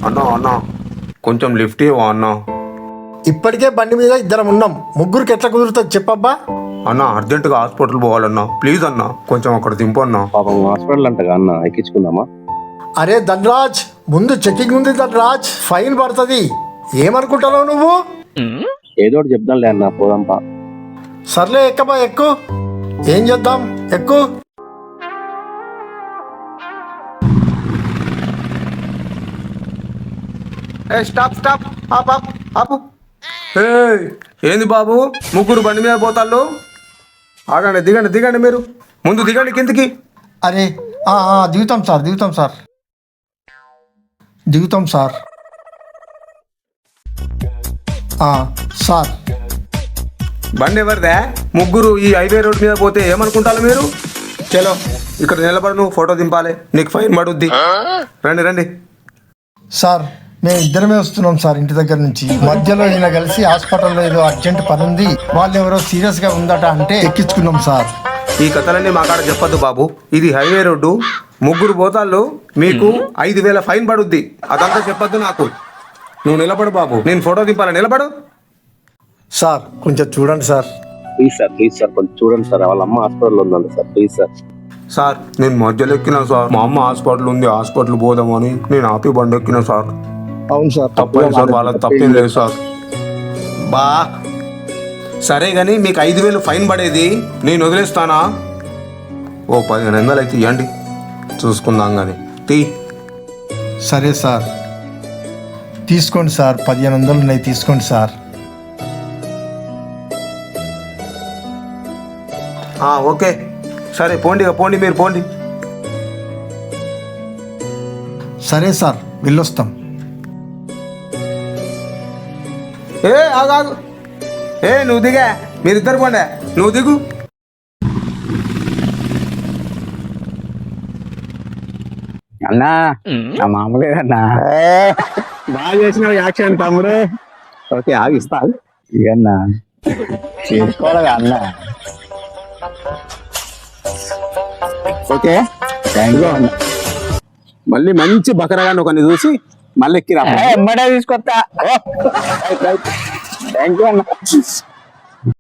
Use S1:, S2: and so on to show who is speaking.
S1: అన్నా అన్నా కొంచెం లిఫ్ట్ ఇవ్వ అన్నా.
S2: ఇప్పటికే బండి మీద ఇద్దరం ఉన్నాం, ముగ్గురికి ఎట్లా కుదురుతుంది చెప్పబ్బా.
S1: అన్నా అర్జెంటుగా హాస్పిటల్ పోవాలన్నా, ప్లీజ్ అన్నా కొంచెం అక్కడ దింపు అన్నా.
S3: పాపం హాస్పిటల్ అంటగా అన్న, ఎక్కించుకుందామా?
S2: అరే ధనరాజ్, ముందు చెకింగ్ ఉంది ధనరాజ్, ఫైన్ పడుతుంది. ఏమనుకుంటున్నావు నువ్వు?
S3: ఏదో ఒకటి చెప్దాంలే అన్న, పోదాంపా.
S2: సర్లే ఎక్కబా, ఎక్కు. ఏం చేద్దాం, ఎక్కు.
S1: స్టాప్ స్టాప్, ఆపు ఆపు ఆపు. ఏంది బాబు, ముగ్గురు బండి మీద పోతాళ్ళు? ఆగండి, దిగండి దిగండి, మీరు ముందు దిగండి కిందికి.
S2: అరే దిగుతాం సార్, దిగుతాం సార్, దిగుతాం సార్. సార్
S1: బండి ఎవరిదే? ముగ్గురు ఈ హైవే రోడ్ మీద పోతే ఏమనుకుంటారు మీరు? చలో ఇక్కడ నిలబడి నువ్వు ఫోటో దింపాలి, నీకు ఫైన్ పడుద్ది. రండి రండి.
S2: సార్ మేము ఇద్దరమే వస్తున్నాం సార్ ఇంటి దగ్గర నుంచి. మధ్యలో ఈయన కలిసి హాస్పిటల్లో ఏదో అర్జెంట్ పని ఉంది, వాళ్ళు ఎవరో సీరియస్ గా ఉందట అంటే ఎక్కించుకున్నాం సార్.
S1: ఈ కథలన్నీ మా కాడ చెప్పొద్దు బాబు, ఇది హైవే రోడ్డు. ముగ్గురు పోతాళ్ళు, మీకు 5,000 ఫైన్ పడుద్ది. అదంతా చెప్పొద్దు నాకు. నువ్వు నిలబడు బాబు, నేను ఫోటో దింపాలి, నిలబడు.
S2: సార్ కొంచెం చూడండి sir.
S3: Please sir, please sir, కొంచెం చూడండి సార్. వాళ్ళ అమ్మ హాస్పిటల్లో ఉందండి సార్, ప్లీజ్ సార్.
S1: సార్ నేను మధ్యలో ఎక్కినా సార్, మా అమ్మ హాస్పిటల్ ఉంది, హాస్పిటల్ పోదామని నేను ఆపి బండి ఎక్కినా సార్.
S2: అవును సార్,
S1: తప్పదు సార్, వాళ్ళ తప్పేం లేదు సార్. బా సరే కానీ మీకు 5,000 ఫైన్ పడేది నేను వదిలేస్తానా? ఓ 1500 అయితే ఇవ్వండి, చూసుకుందాం కానీ. తీ.
S2: సరే సార్, తీసుకోండి సార్, 1500 ఉన్నాయి, తీసుకోండి సార్.
S1: ఓకే సరే, పోండి ఇక పోండి, మీరు పోండి.
S2: సరే సార్, వెళ్ళొస్తాం.
S1: ఆగు, నువ్వు దిగా, మీరిద్దరు పోండి, నువ్వు దిగు.
S4: అన్నా నా మామూలేదన్నా,
S3: బాగా చేసిన యాక్షన్ తమ్ముడు. ఓకే ఆగిస్తా.
S4: ఇకన్నా చేసుకోవాలి అన్న.
S3: ఓకే
S4: థ్యాంక్ యూ అన్న.
S3: మళ్ళీ మంచి బకరగా ఒకరిని చూసి మళ్ళీ ఎక్కిరా.
S4: ఎమ్మడే తీసుకొస్తా. థ్యాంక్ యూ అన్న.